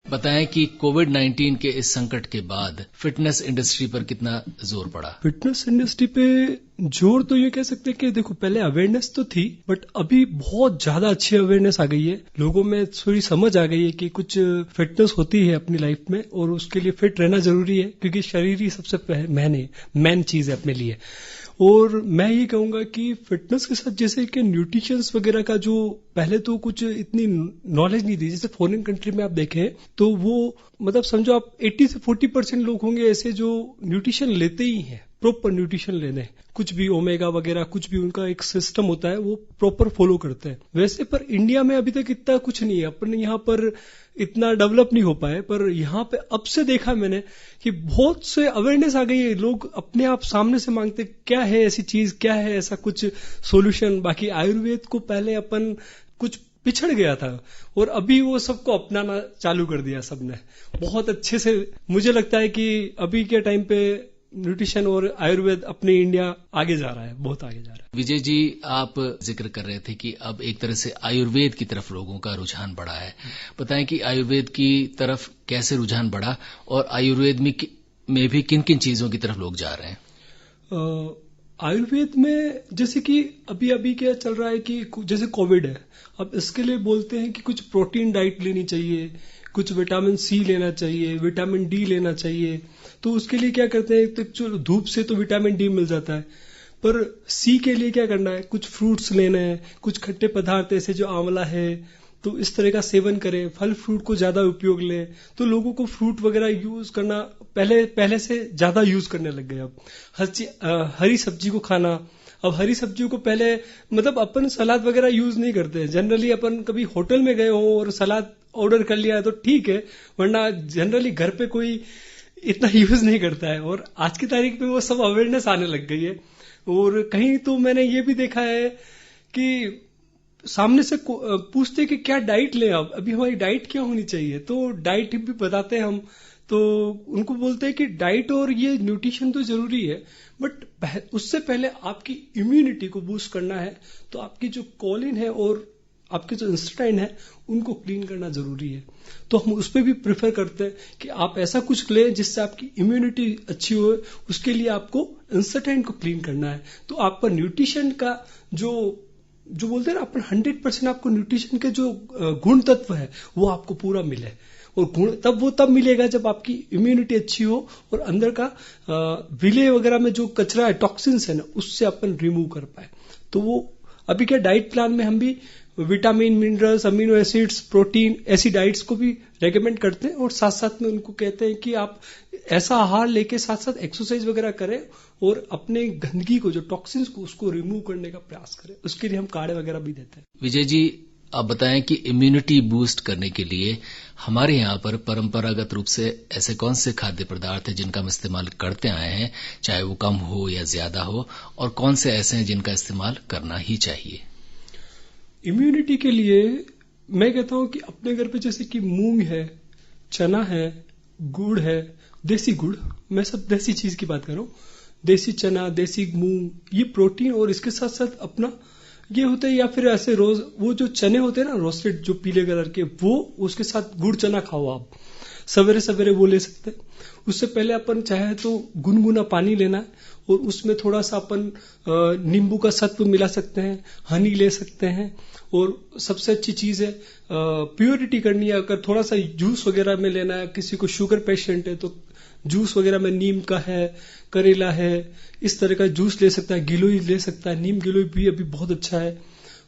बताएं कि कोविड-19 के इस संकट के बाद फिटनेस इंडस्ट्री पर कितना जोर पड़ा? फिटनेस इंडस्ट्री पे जोर तो ये कह सकते हैं कि देखो पहले अवेयरनेस तो थी, बट अभी बहुत ज्यादा अच्छी अवेयरनेस आ गई है। लोगों में थोड़ी समझ आ गई है कि कुछ फिटनेस होती है अपनी लाइफ में और उसके लिए फिट रहना जरूरी है, क्योंकि शरीर ही सबसे मेन चीज है अपने लिए। और मैं ये कहूंगा कि फिटनेस के साथ जैसे कि न्यूट्रिशंस वगैरह का जो पहले तो कुछ इतनी नॉलेज नहीं थी। जैसे फॉरेन कंट्री में आप देखें तो वो मतलब समझो आप 80 से 40% लोग होंगे ऐसे जो न्यूट्रिशन लेते ही हैं, प्रॉपर न्यूट्रिशन लेने, कुछ भी ओमेगा वगैरह कुछ भी उनका एक सिस्टम होता है वो प्रॉपर फॉलो करते हैं। वैसे पर इंडिया में अभी तक इतना कुछ नहीं है, अपन यहाँ पर इतना डेवलप नहीं हो पाए। पर यहाँ पे अब से देखा मैंने कि बहुत से अवेयरनेस आ गई है। लोग अपने आप सामने से मांगते क्या है ऐसी चीज, क्या है ऐसा कुछ सॉल्यूशन। बाकी आयुर्वेद को पहले अपन कुछ पिछड़ गया था और अभी वो सबको अपनाना चालू कर दिया सबने बहुत अच्छे से। मुझे लगता है कि अभी के टाइम पे न्यूट्रिशन और आयुर्वेद अपने इंडिया आगे जा रहा है, बहुत आगे जा रहा है। विजय जी, आप जिक्र कर रहे थे कि अब एक तरह से आयुर्वेद की तरफ लोगों का रुझान बढ़ा है। बताएं कि आयुर्वेद की तरफ कैसे रुझान बढ़ा और आयुर्वेद में भी किन किन चीजों की तरफ लोग जा रहे हैं? आयुर्वेद में जैसे कि अभी क्या चल रहा है कि जैसे कोविड है, अब इसके लिए बोलते हैं कि कुछ प्रोटीन डाइट लेनी चाहिए, कुछ विटामिन सी लेना चाहिए, विटामिन डी लेना चाहिए। तो उसके लिए क्या करते हैं, तो धूप से तो विटामिन डी मिल जाता है, पर सी के लिए क्या करना है, कुछ फ्रूट्स लेने हैं, कुछ खट्टे पदार्थ ऐसे जो आंवला है तो इस तरह का सेवन करें, फल फ्रूट को ज्यादा उपयोग लें। तो लोगों को फ्रूट वगैरह यूज करना पहले से ज्यादा यूज करने लग गए। अब हरी सब्जी को खाना, अब हरी सब्जियों को पहले मतलब अपन सलाद वगैरह यूज नहीं करते। जनरली अपन कभी होटल में गए हो और सलाद ऑर्डर कर लिया है तो ठीक है, वरना जनरली घर पे कोई इतना यूज नहीं करता है। और आज की तारीख में वो सब अवेयरनेस आने लग गई है। और कहीं तो मैंने ये भी देखा है कि सामने से पूछते कि क्या डाइट लें, अब अभी हमारी डाइट क्या होनी चाहिए, तो डाइट भी बताते हैं हम। तो उनको बोलते हैं कि डाइट और ये न्यूट्रिशन तो जरूरी है, बट उससे पहले आपकी इम्यूनिटी को बूस्ट करना है। तो आपकी जो कोलिन है और आपके जो इंस्टाइन है उनको क्लीन करना जरूरी है। तो हम उस पर भी प्रेफर करते हैं कि आप ऐसा कुछ लें जिससे आपकी इम्यूनिटी अच्छी हो। उसके लिए आपको इंस्टाइन को क्लीन करना है। तो आपका न्यूट्रिशन का जो बोलते हैं ना अपन 100% आपको न्यूट्रिशन के जो गुण तत्व है वो आपको पूरा मिले। और गुण तब मिलेगा जब आपकी इम्यूनिटी अच्छी हो और अंदर का विले वगैरह में जो कचरा है, टॉक्सिन्स है ना, उससे अपन रिमूव कर पाए। तो वो अभी क्या डाइट प्लान में हम भी vitamin, minerals, amino acids, protein ऐसी डाइट्स को भी रेकमेंड करते हैं। और साथ साथ में उनको कहते हैं कि आप ऐसा आहार लेके साथ साथ एक्सरसाइज वगैरह करें और अपने गंदगी को, जो टॉक्सिन्स को, उसको रिमूव करने का प्रयास करें। उसके लिए हम काढ़े वगैरह भी देते हैं। विजय जी, आप बताएं कि इम्यूनिटी बूस्ट करने के लिए हमारे यहाँ पर परंपरागत रूप से ऐसे कौन से खाद्य पदार्थ हैं जिनका हम इस्तेमाल करते आए हैं, चाहे वो कम हो या ज्यादा हो, और कौन से ऐसे हैं जिनका इस्तेमाल करना ही चाहिए? इम्यूनिटी के लिए मैं कहता हूं कि अपने घर पे जैसे कि मूंग है, चना है, गुड़ है, देसी गुड़, मैं सब देसी चीज की बात कर रहा हूं। देसी चना, देसी मूंग, ये प्रोटीन। और इसके साथ साथ अपना ये होता है, या फिर ऐसे रोज वो जो चने होते हैं ना रोस्टेड, जो पीले कलर के, वो उसके साथ गुड़ चना खाओ आप सवेरे सवेरे, वो ले सकते हैं। उससे पहले अपन चाहे तो गुनगुना पानी लेना है और उसमें थोड़ा सा अपन नींबू का सत्व मिला सकते हैं, हनी ले सकते हैं। और सबसे अच्छी चीज है प्योरिटी करनी है। अगर थोड़ा सा जूस वगैरह में लेना है, किसी को शुगर पेशेंट है तो जूस वगैरह में नीम का है, करेला है, इस तरह का जूस ले सकता है, गिलोई ले सकता है। नीम गिलोई भी अभी बहुत अच्छा है।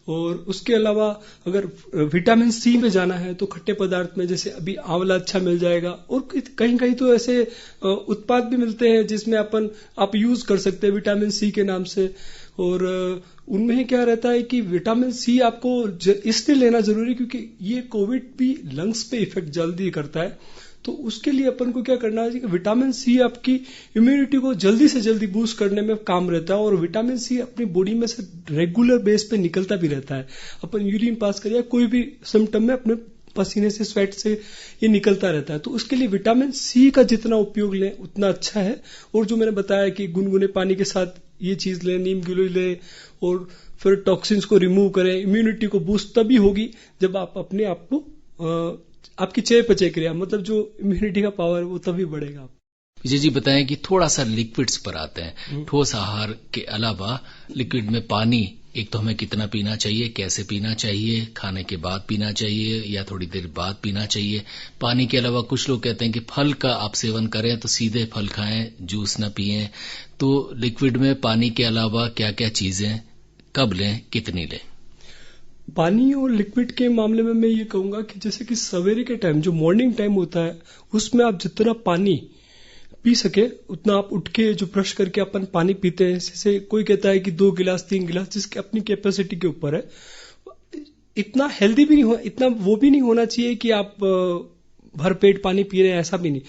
और उसके अलावा अगर विटामिन सी में जाना है तो खट्टे पदार्थ में जैसे अभी आंवला अच्छा मिल जाएगा। और कहीं कहीं तो ऐसे उत्पाद भी मिलते हैं जिसमें आप यूज कर सकते हैं विटामिन सी के नाम से। और उनमें क्या रहता है कि विटामिन सी आपको इसलिए लेना जरूरी क्योंकि ये कोविड भी लंग्स पे इफेक्ट जल्दी करता है। तो उसके लिए अपन को क्या करना है कि विटामिन सी आपकी इम्यूनिटी को जल्दी से जल्दी बूस्ट करने में काम रहता है। और विटामिन सी अपनी बॉडी में से रेगुलर बेस पे निकलता भी रहता है। अपन यूरिन पास करिए, कोई भी सिम्टम में अपने पसीने से, स्वेट से ये निकलता रहता है। तो उसके लिए विटामिन सी का जितना उपयोग लें उतना अच्छा है। और जो मैंने बताया कि गुनगुने पानी के साथ ये चीज लें, नीम गिलोई लें और फिर टॉक्सिन्स को रिमूव करें। इम्यूनिटी को बूस्ट तभी होगी जब आप अपने आप को आपकी चयापचय क्रिया मतलब जो इम्यूनिटी का पावर वो तभी बढ़ेगा। विजय जी बताएं कि थोड़ा सा लिक्विड्स पर आते हैं। ठोस आहार के अलावा लिक्विड में पानी एक तो हमें कितना पीना चाहिए, कैसे पीना चाहिए, खाने के बाद पीना चाहिए या थोड़ी देर बाद पीना चाहिए। पानी के अलावा कुछ लोग कहते हैं कि फल का आप सेवन करें तो सीधे फल खाएं, जूस ना पिएं। तो लिक्विड में पानी के अलावा क्या क्या चीजें कब लें, कितनी लें? पानी और लिक्विड के मामले में मैं ये कहूंगा कि जैसे कि सवेरे के टाइम जो मॉर्निंग टाइम होता है उसमें आप जितना पानी पी सके उतना आप उठ के जो ब्रश करके अपन पानी पीते हैं, जैसे कोई कहता है कि 2 गिलास 3 गिलास, जिसकी अपनी कैपेसिटी के ऊपर है। इतना हेल्दी भी नहीं हो, इतना वो भी नहीं होना चाहिए कि आप भर पेट पानी पी रहे हैं, ऐसा भी नहीं।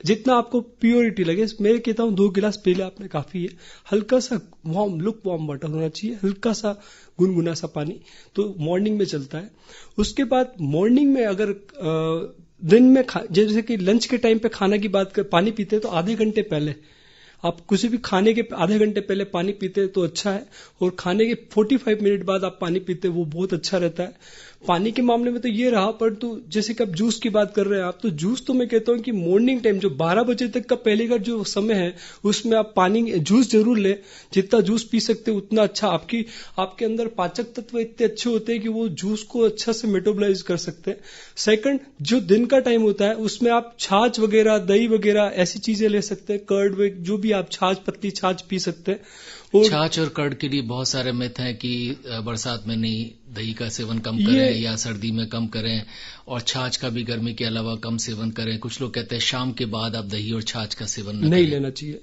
जितना आपको प्योरिटी लगे, मैं कहता हूँ 2 गिलास पी ले आपने काफी है। हल्का सा लुक वार्म वाटर होना चाहिए, हल्का सा गुनगुना सा पानी, तो मॉर्निंग में चलता है। उसके बाद मॉर्निंग में अगर दिन में जैसे कि लंच के टाइम पे खाना की बात कर पानी पीते हैं तो आधे घंटे पहले आप किसी भी खाने के आधे घंटे पहले पानी पीते हैं तो अच्छा है, और खाने के 45 मिनट बाद आप पानी पीते हैं वो बहुत अच्छा रहता है। पानी के मामले में तो ये रहा, परंतु जैसे कि आप जूस की बात कर रहे हैं आप, तो जूस तो मैं कहता हूं कि मॉर्निंग टाइम जो 12 बजे तक का पहले का जो समय है उसमें आप पानी जूस जरूर ले। जितना जूस पी सकते उतना अच्छा। आपके अंदर पाचक तत्व इतने अच्छे होते हैं कि वो जूस को अच्छा से मेटाबॉलाइज कर सकते हैं। सेकंड, जो दिन का टाइम होता है उसमें आप छाछ वगैरह, दही वगैरह ऐसी चीजें ले सकते हैं, कर्ड जो भी आप छाछ, पतली छाछ पी सकते हैं। छाछ और कर्ड के लिए बहुत सारे मिथ हैं कि बरसात में नहीं, दही का सेवन कम करें या सर्दी में कम करें, और छाछ का भी गर्मी के अलावा कम सेवन करें। कुछ लोग कहते हैं शाम के बाद आप दही और छाछ का सेवन नहीं लेना चाहिए।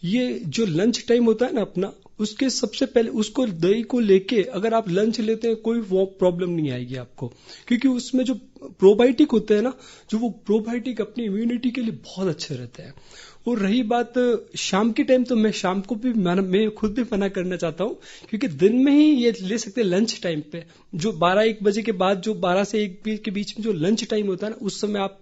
ये जो लंच टाइम होता है ना अपना, उसके सबसे पहले उसको दही को लेके अगर आप लंच लेते हैं कोई वो प्रॉब्लम नहीं आएगी आपको, क्योंकि उसमें जो प्रोबायोटिक होते हैं ना, जो वो प्रोबायोटिक अपनी इम्यूनिटी के लिए बहुत अच्छे रहते हैं। और रही बात शाम के टाइम, तो मैं शाम को भी मैं खुद भी मना करना चाहता हूं, क्योंकि दिन में ही ये ले सकते हैं लंच टाइम पे, जो 12-1 बजे के बाद, जो 12 से 1 के बीच में जो लंच टाइम होता है ना, उस समय आप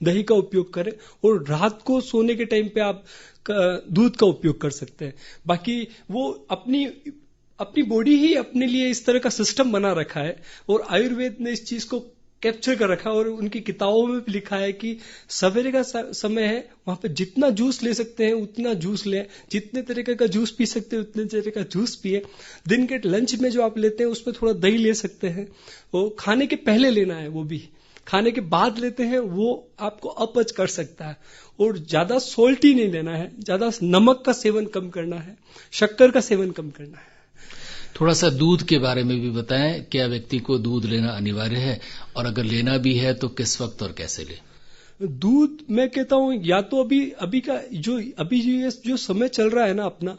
दही का उपयोग करें। और रात को सोने के टाइम पे आप दूध का उपयोग कर सकते हैं। बाकी वो अपनी बॉडी ही अपने लिए इस तरह का सिस्टम बना रखा है, और आयुर्वेद ने इस चीज को कैप्चर कर रखा है, और उनकी किताबों में भी लिखा है कि सवेरे का समय है, वहां पे जितना जूस ले सकते हैं उतना जूस लें, जितने तरीके का जूस पी सकते हैं उतने तरीके का जूस पिए। दिन के लंच में जो आप लेते हैं उसमें थोड़ा दही ले सकते हैं, वो खाने के पहले लेना है, वो भी खाने के बाद लेते हैं वो आपको अपच कर सकता है। और ज्यादा सोल्टी नहीं लेना है, ज्यादा नमक का सेवन कम करना है, शक्कर का सेवन कम करना है। थोड़ा सा दूध के बारे में भी बताएं, क्या व्यक्ति को दूध लेना अनिवार्य है, और अगर लेना भी है तो किस वक्त और कैसे ले? दूध मैं कहता हूं या तो अभी का जो समय चल रहा है ना अपना,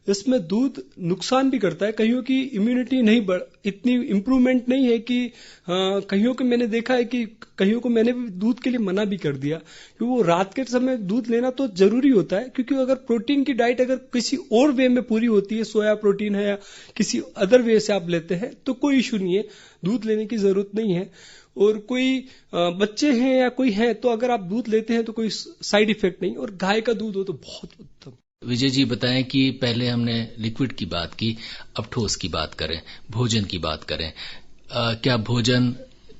इसमें दूध नुकसान भी करता है। कईयों की इम्यूनिटी नहीं इतनी इम्प्रूवमेंट नहीं है कि कईयों को मैंने देखा है कि कईयों को मैंने भी दूध के लिए मना भी कर दिया, क्योंकि वो रात के समय दूध लेना तो जरूरी होता है, क्योंकि अगर प्रोटीन की डाइट अगर किसी और वे में पूरी होती है, सोया प्रोटीन है या किसी अदर वे से आप लेते हैं तो कोई इश्यू नहीं है, दूध लेने की जरूरत नहीं है। और कोई बच्चे हैं या कोई है तो अगर आप दूध लेते हैं तो कोई साइड इफेक्ट नहीं, और गाय का दूध हो तो बहुत उत्तम। विजय जी बताएं कि पहले हमने लिक्विड की बात की, अब ठोस की बात करें, भोजन की बात करें। क्या भोजन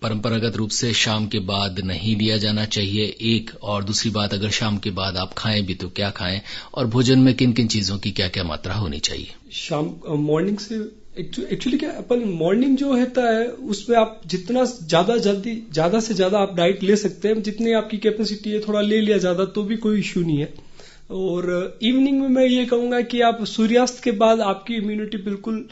परंपरागत रूप से शाम के बाद नहीं लिया जाना चाहिए, एक, और दूसरी बात, अगर शाम के बाद आप खाएं भी तो क्या खाएं, और भोजन में किन किन चीजों की क्या क्या मात्रा होनी चाहिए? शाम मॉर्निंग से एक्चुअली क्या अपन मॉर्निंग जो होता है उसमें आप जितना ज्यादा से ज्यादा आप डाइट ले सकते हैं, जितनी आपकी कैपेसिटी है थोड़ा ले लिया ज्यादा तो भी कोई इश्यू नहीं है। और इवनिंग में मैं ये कहूंगा कि आप सूर्यास्त के बाद आपकी इम्यूनिटी बिल्कुल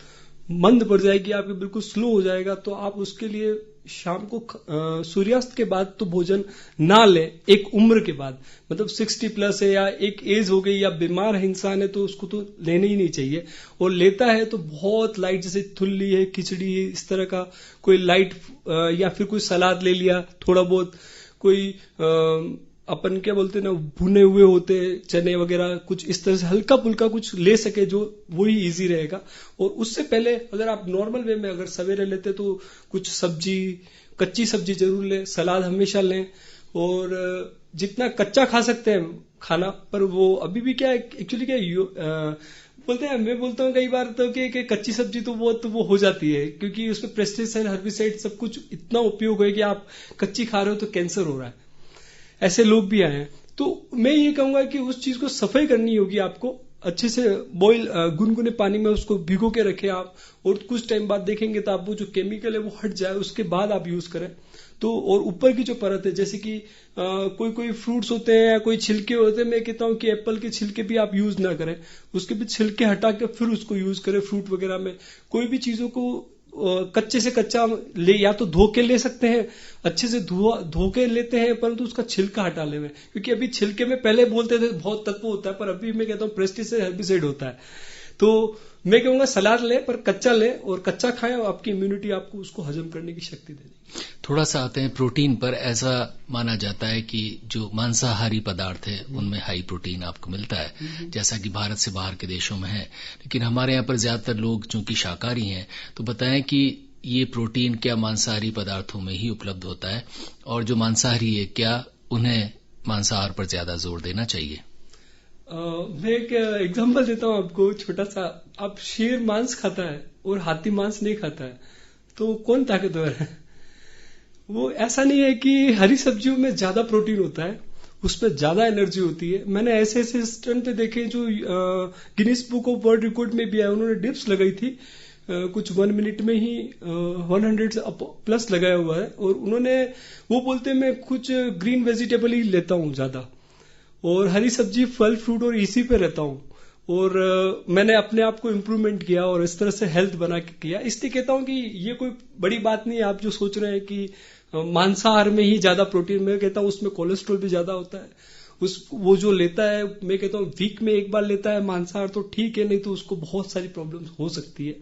मंद पड़ जाएगी, आपकी बिल्कुल स्लो हो जाएगा, तो आप उसके लिए शाम को सूर्यास्त के बाद तो भोजन ना लें। एक उम्र के बाद, मतलब 60 प्लस है या एक एज हो गई या बीमार है इंसान है तो उसको तो लेने ही नहीं चाहिए, और लेता है तो बहुत लाइट, जैसे थुल्ली है, खिचड़ी है, इस तरह का कोई लाइट, या फिर कोई सलाद ले लिया थोड़ा बहुत, कोई अपन क्या बोलते हैं ना, भुने हुए होते चने वगैरह, कुछ इस तरह से हल्का फुल्का कुछ ले सके जो वही इजी रहेगा। और उससे पहले अगर आप नॉर्मल वे में अगर सवेरे लेते तो कुछ सब्जी, कच्ची सब्जी जरूर लें, सलाद हमेशा लें, और जितना कच्चा खा सकते हैं खाना, पर वो अभी भी क्या है एक्चुअली क्या बोलते हैं, मैं बोलता हूँ कई बार तो कि कच्ची सब्जी तो वो हो जाती है, क्योंकि उसमें पेस्टिसाइड, हर्बिसाइड सब कुछ इतना उपयोग है कि आप कच्ची खा रहे हो तो कैंसर हो रहा है। ऐसे लोग भी आए हैं। तो मैं ये कहूंगा कि उस चीज को सफाई करनी होगी आपको, अच्छे से बॉईल, गुनगुने पानी में उसको भिगो के रखें आप, और कुछ टाइम बाद देखेंगे तो आप वो जो केमिकल है वो हट जाए, उसके बाद आप यूज करें। तो और ऊपर की जो परत है, जैसे कि कोई फ्रूट्स होते हैं या कोई छिलके होते हैं, मैं कहता हूँ कि एप्पल के छिलके भी आप यूज ना करें, उसके भी छिलके हटा के फिर उसको यूज करें फ्रूट वगैरह में। कोई भी चीजों को कच्चे से कच्चा ले, या तो धो के ले सकते हैं, अच्छे से धो के लेते हैं, परंतु उसका छिलका हटा ले, क्योंकि अभी छिलके में पहले बोलते थे बहुत तत्व होता है, पर अभी मैं कहता हूँ पेस्टिसाइड, हर्बिसाइड होता है। तो मैं कहूंगा सलाद ले, पर कच्चा ले, और कच्चा खाएं, और आपकी इम्यूनिटी आपको उसको हजम करने की शक्ति देगी। थोड़ा सा आते हैं प्रोटीन पर। ऐसा माना जाता है कि जो मांसाहारी पदार्थ है उनमें हाई प्रोटीन आपको मिलता है, जैसा कि भारत से बाहर के देशों में है, लेकिन हमारे यहाँ पर ज्यादातर लोग चूंकि शाकाहारी हैं, तो बताएं कि ये प्रोटीन क्या मांसाहारी पदार्थों में ही उपलब्ध होता है, और जो मांसाहारी है क्या उन्हें मांसाहार पर ज्यादा जोर देना चाहिए? मैं एक एग्जांपल देता हूँ आपको छोटा सा। आप शेर मांस खाता है और हाथी मांस नहीं खाता है, तो कौन ताकतवर है? वो ऐसा नहीं है कि हरी सब्जियों में ज्यादा प्रोटीन होता है, उसमें ज्यादा एनर्जी होती है। मैंने ऐसे स्टंट पे देखे जो Guinness book of world record में भी आया। उन्होंने डिप्स लगाई थी, कुछ 1 मिनट में ही 100 प्लस लगाया हुआ है, और उन्होंने, वो बोलते हैं मैं कुछ ग्रीन वेजिटेबल ही लेता हूँ ज्यादा, और हरी सब्जी, फल फ्रूट और इसी पे रहता हूँ, और मैंने अपने आप को इम्प्रूवमेंट किया और इस तरह से हेल्थ बना के किया। इसलिए कहता हूँ कि ये कोई बड़ी बात नहीं है। आप जो सोच रहे हैं कि मांसाहार में ही ज्यादा प्रोटीन, मैं कहता हूँ उसमें कोलेस्ट्रॉल भी ज्यादा होता है। वो जो लेता है, मैं कहता हूँ वीक में एक बार लेता है मांसाहार तो ठीक है, नहीं तो उसको बहुत सारी प्रॉब्लम्स हो सकती है।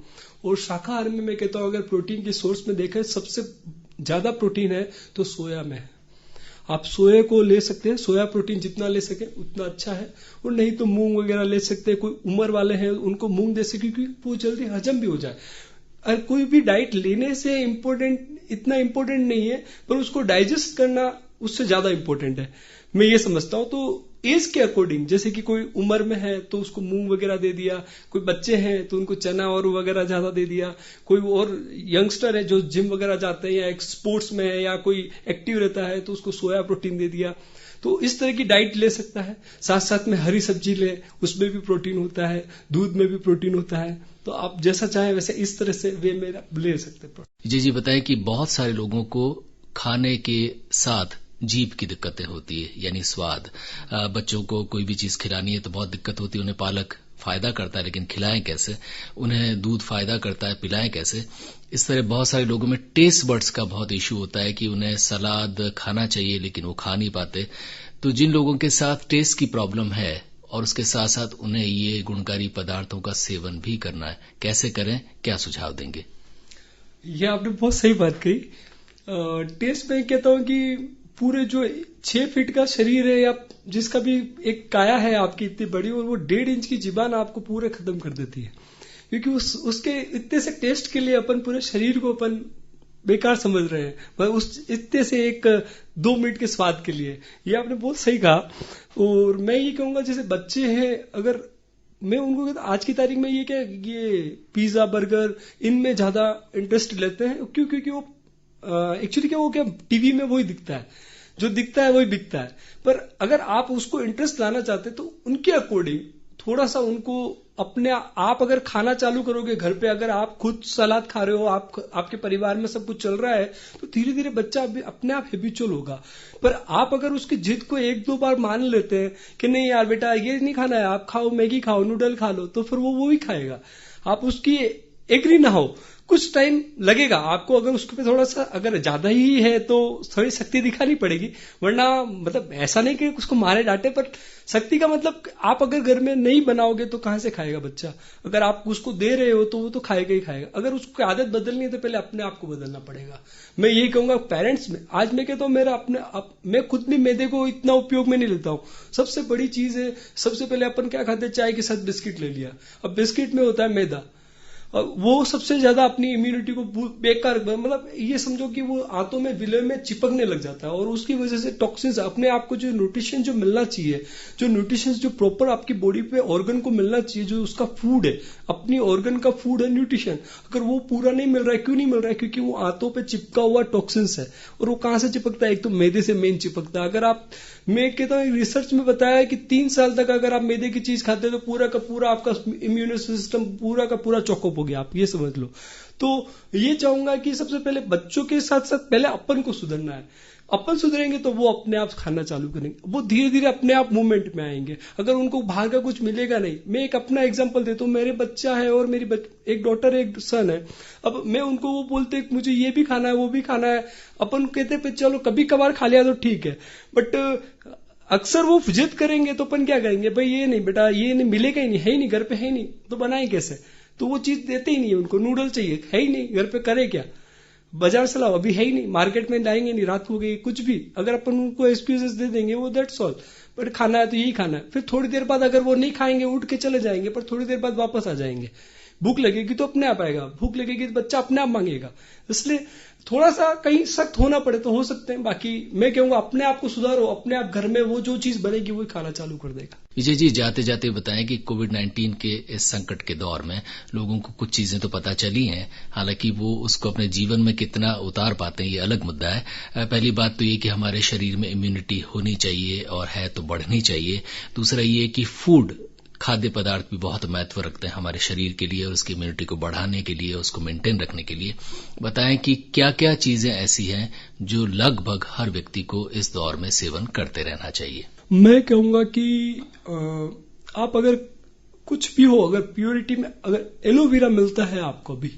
और शाकाहार में मैं कहता हूँ अगर प्रोटीन की सोर्स में देखें, सबसे ज्यादा प्रोटीन है तो सोया में है। आप सोया को ले सकते हैं, सोया प्रोटीन जितना ले सके उतना अच्छा है, और नहीं तो मूंग वगैरह ले सकते हैं। कोई उम्र वाले हैं उनको मूंग दे सके, क्योंकि वो जल्दी हजम भी हो जाए। और कोई भी डाइट लेने से इतना इम्पोर्टेंट नहीं है, पर उसको डाइजेस्ट करना उससे ज्यादा इम्पोर्टेंट है, मैं ये समझता हूं। तो एज के अकॉर्डिंग, जैसे कि कोई उम्र में है तो उसको मूंग वगैरह दे दिया, कोई बच्चे हैं तो उनको चना और वगैरह ज्यादा दे दिया, कोई और यंगस्टर है जो जिम वगैरह जाते हैं या एक स्पोर्ट्स में है या कोई एक्टिव रहता है तो उसको सोया प्रोटीन दे दिया। तो इस तरह की डाइट ले सकता है। साथ साथ में हरी सब्जी ले, उसमें भी प्रोटीन होता है, दूध में भी प्रोटीन होता है। तो आप जैसा चाहें वैसे इस तरह से वे में ले सकते हैं। जी बताएं कि बहुत सारे लोगों को खाने के साथ जीभ की दिक्कतें होती है, यानी स्वाद। बच्चों को कोई भी चीज खिलानी है तो बहुत दिक्कत होती है। उन्हें पालक फायदा करता है लेकिन खिलाएं कैसे, उन्हें दूध फायदा करता है पिलाएं कैसे। इस तरह बहुत सारे लोगों में टेस्ट बड्स का बहुत इश्यू होता है कि उन्हें सलाद खाना चाहिए लेकिन वो खा नहीं पाते। तो जिन लोगों के साथ टेस्ट की प्रॉब्लम है और उसके साथ साथ उन्हें ये गुणकारी पदार्थों का सेवन भी करना है, कैसे करें, क्या सुझाव देंगे? ये आपने बहुत सही बात कही। टेस्ट में कहता हूं कि पूरे जो 6 फीट का शरीर है या जिसका भी एक काया है आपकी इतनी बड़ी, और वो 1.5 इंच की जीबान आपको पूरे खत्म कर देती है, क्योंकि उसके इतने से टेस्ट के लिए अपन पूरे शरीर को अपन बेकार समझ रहे हैं, पर उस इतने से एक 2 मिनट के स्वाद के लिए। ये आपने बहुत सही कहा। और मैं ये कहूंगा जैसे बच्चे हैं, अगर मैं उनको कहता आज की तारीख में ये पिज्जा बर्गर इनमें ज्यादा इंटरेस्ट लेते हैं, क्यों? क्योंकि वो एक्चुअली क्या टीवी में वही दिखता है, जो दिखता है वही बिकता है। पर अगर आप उसको इंटरेस्ट लाना चाहते हैं तो उनके अकॉर्डिंग थोड़ा सा उनको अपने आप अगर खाना चालू करोगे घर पे, अगर आप खुद सलाद खा रहे हो, आपके परिवार में सब कुछ चल रहा है, तो धीरे धीरे बच्चा अपने आप हैबिचुअल होगा। पर आप अगर उसकी जिद को 1-2 बार मान लेते हैं कि नहीं यार बेटा ये नहीं खाना है, आप खाओ, मैगी खाओ, नूडल खा लो, तो फिर वो भी खाएगा। आप उसकी एग्री ना हो, कुछ टाइम लगेगा आपको, अगर उसके पे थोड़ा सा अगर ज्यादा ही है तो थोड़ी सख्ती दिखानी पड़ेगी, वरना मतलब ऐसा नहीं कि उसको मारे डांटे, पर सख्ती का मतलब आप अगर घर में नहीं बनाओगे तो कहां से खाएगा बच्चा? अगर आप उसको दे रहे हो तो वो तो खाएगा ही खाएगा। अगर उसको आदत बदलनी है तो पहले अपने आप को बदलना पड़ेगा। मैं यही कहूंगा पेरेंट्स में, आज मैं कहता हूं मैं खुद भी मैदे को इतना उपयोग में नहीं लेता हूं। सबसे बड़ी चीज है, सबसे पहले अपन क्या खाते हैं, चाय के साथ बिस्किट ले लिया। अब बिस्किट में होता है मैदा, वो सबसे ज्यादा अपनी इम्यूनिटी को बेकार, मतलब ये समझो कि वो आंतों में विलय में चिपकने लग जाता है और उसकी वजह से टॉक्सिन्स अपने आप को जो न्यूट्रिशन जो मिलना चाहिए, जो न्यूट्रिशन जो प्रॉपर आपकी बॉडी पे ऑर्गन को मिलना चाहिए, जो उसका फूड है, अपनी ऑर्गन का फूड है न्यूट्रिशन, अगर वो पूरा नहीं मिल रहा है, क्यों नहीं मिल रहा है? क्योंकि वो आंतों पे चिपका हुआ टॉक्सिन्स है। और वो कहां से चिपकता है? एक तो मैदे से मेन चिपकता है। अगर आप, मैं कहता हूँ रिसर्च में बताया है कि 3 साल तक अगर आप मैदे की चीज खाते हैं तो पूरा का पूरा आपका इम्यून सिस्टम पूरा का पूरा चौकअप हो गया, आप ये समझ लो। तो ये चाहूंगा कि सबसे पहले बच्चों के साथ साथ पहले अपन को सुधरना है। अपन सुधरेंगे तो वो अपने आप खाना चालू करेंगे, वो धीरे धीरे अपने आप मूवमेंट में आएंगे। अगर उनको बाहर का कुछ मिलेगा नहीं, मैं एक अपना एग्जांपल देता हूँ। मेरे बच्चा है और मेरी एक डॉटर एक सन है। अब मैं उनको वो बोलते मुझे ये भी खाना है वो भी खाना है, अपन कहते पे चलो कभी कभार खा लिया तो ठीक है, बट अक्सर वो जिद करेंगे तो अपन क्या करेंगे? भाई ये नहीं बेटा, ये नहीं मिलेगा ही नहीं, है ही नहीं, घर पे है ही नहीं, तो बनाए कैसे? तो वो चीज देते ही नहीं है उनको। नूडल चाहिए, है ही नहीं घर पे, करे क्या? बाजार से लाओ, अभी है ही नहीं, मार्केट में लाएंगे नहीं, रात हो गई, कुछ भी। अगर अपन उनको एक्सक्यूजेस दे देंगे वो दैट्स ऑल, बट खाना है तो यही खाना है। फिर थोड़ी देर बाद अगर वो नहीं खाएंगे उठ के चले जाएंगे, पर थोड़ी देर बाद वापस आ जाएंगे। भूख लगेगी तो अपने आप आएगा, भूख लगेगी तो बच्चा अपने आप मांगेगा। इसलिए थोड़ा सा कहीं सख्त होना पड़े तो हो सकते हैं, बाकी मैं कहूंगा अपने आप को सुधारो, अपने आप घर में वो जो चीज बनेगी वही खाना चालू कर देगा। विजय जी, जाते जाते बताएं कि कोविड-19 के इस संकट के दौर में लोगों को कुछ चीजें तो पता चली हैं, हालांकि वो उसको अपने जीवन में कितना उतार पाते हैं ये अलग मुद्दा है। पहली बात तो ये कि हमारे शरीर में इम्यूनिटी होनी चाहिए और है तो बढ़नी चाहिए। दूसरा ये कि फूड, खाद्य पदार्थ भी बहुत महत्व रखते हैं हमारे शरीर के लिए और उसकी इम्यूनिटी को बढ़ाने के लिए, उसको मेंटेन रखने के लिए। बताएं कि क्या क्या चीजें ऐसी हैं जो लगभग हर व्यक्ति को इस दौर में सेवन करते रहना चाहिए। मैं कहूंगा कि आप अगर कुछ भी हो, अगर प्योरिटी में अगर एलोवेरा मिलता है आपको, भी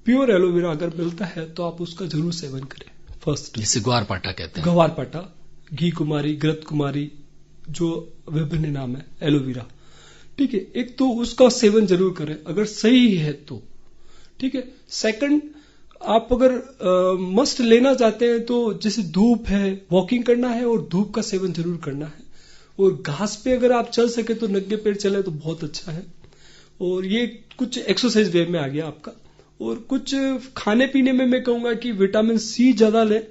प्योर एलोवेरा अगर मिलता है तो आप उसका जरूर सेवन करें। फर्स्ट, जिसे ग्वारपाठा कहते हैं। ग्वारपाठा, घी कुमारी, घृत कुमारी, जो विभिन्न नाम है एलोवेरा, ठीक है। एक तो उसका सेवन जरूर करें अगर सही है तो, ठीक है। सेकंड, आप अगर मस्ट लेना चाहते हैं तो जैसे धूप है, वॉकिंग करना है और धूप का सेवन जरूर करना है। और घास पे अगर आप चल सके तो नंगे पैर चले तो बहुत अच्छा है। और ये कुछ एक्सरसाइज वे में आ गया आपका। और कुछ खाने पीने में मैं कहूंगा कि विटामिन सी ज्यादा लें,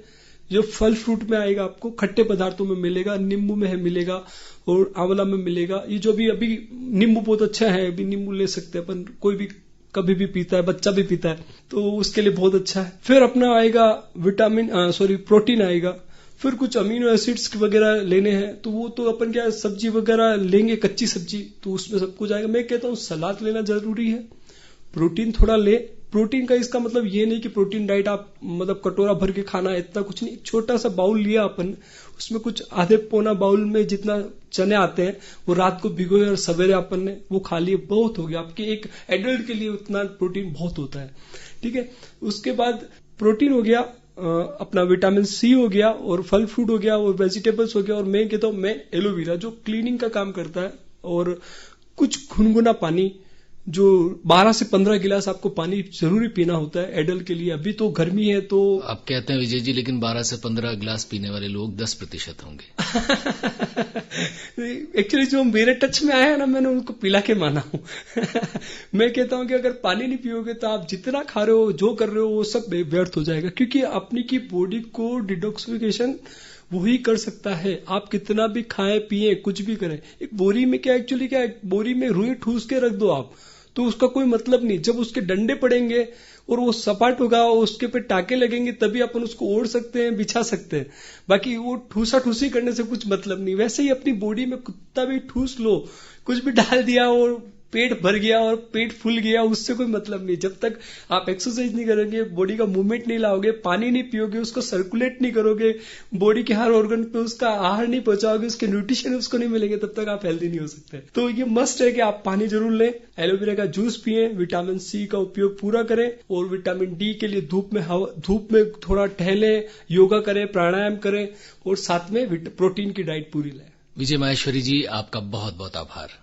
जो फल फ्रूट में आएगा आपको, खट्टे पदार्थों में मिलेगा, नींबू में है मिलेगा और आंवला में मिलेगा। ये जो भी अभी नींबू बहुत अच्छा है, अभी नींबू ले सकते हैं अपन, कोई भी कभी भी पीता है, बच्चा भी पीता है, तो उसके लिए बहुत अच्छा है। फिर अपना आएगा प्रोटीन आएगा। फिर कुछ अमीनो एसिड्स वगैरह लेने हैं, तो वो तो अपन क्या सब्जी वगैरह लेंगे, कच्ची सब्जी, तो उसमें सब कुछ आएगा। मैं कहता हूँ सलाद लेना जरूरी है, प्रोटीन थोड़ा ले। प्रोटीन का इसका मतलब ये नहीं कि प्रोटीन डाइट आप मतलब कटोरा भर के खाना है, इतना कुछ नहीं। छोटा सा बाउल लिया अपन, उसमें कुछ आधे पौना बाउल में जितना चने आते हैं वो रात को भिगोए और सवेरे अपन ने वो खा लिए, बहुत हो गया आपके एक एडल्ट के लिए। उतना प्रोटीन बहुत होता है, ठीक है। उसके बाद प्रोटीन हो गया, अपना विटामिन सी हो गया और फल फ्रूट हो गया और वेजिटेबल्स हो गया। और मैं कहता हूं मैं एलोवेरा जो क्लीनिंग का काम करता है, और कुछ गुनगुना पानी, जो 12 से 15 गिलास आपको पानी जरूरी पीना होता है एडल्ट के लिए। अभी तो गर्मी है तो आप कहते हैं विजय जी, लेकिन 12 से 15 गिलास पीने वाले लोग 10% होंगे। एक्चुअली जो मेरे टच में आया है ना, मैंने उनको पिला के माना हूं। मैं कहता हूं कि अगर पानी नहीं पियोगे तो आप जितना खा रहे हो, जो कर रहे हो, वो सब व्यर्थ हो जाएगा। क्योंकि अपनी की बॉडी को डिटॉक्सिफिकेशन वही कर सकता है। आप कितना भी खाएं पिए कुछ भी करें, एक बोरी में क्या एक्चुअली क्या है, बोरी में रुई ठूस के रख दो आप, तो उसका कोई मतलब नहीं। जब उसके डंडे पड़ेंगे और वो सपाट होगा और उसके पे टाके लगेंगे तभी अपन उसको ओढ़ सकते हैं, बिछा सकते हैं। बाकी वो ठूसा ठूसी करने से कुछ मतलब नहीं। वैसे ही अपनी बॉडी में कुत्ता भी ठूस लो, कुछ भी डाल दिया और पेट भर गया और पेट फूल गया, उससे कोई मतलब नहीं। जब तक आप एक्सरसाइज नहीं करोगे, बॉडी का मूवमेंट नहीं लाओगे, पानी नहीं पियोगे, उसको सर्कुलेट नहीं करोगे, बॉडी के हर ऑर्गन पे उसका आहार नहीं पहुंचाओगे, उसके न्यूट्रिशन उसको नहीं मिलेंगे, तब तक आप हेल्दी नहीं हो सकते। तो ये मस्ट है कि आप पानी जरूर लें, एलोवेरा का जूस पिए, विटामिन सी का उपयोग पूरा करें, और विटामिन डी के लिए धूप में थोड़ा टहलें, योगा करें, प्राणायाम करें, और साथ में प्रोटीन की डाइट पूरी लें। विजय माहेश्वरी जी, आपका बहुत बहुत आभार।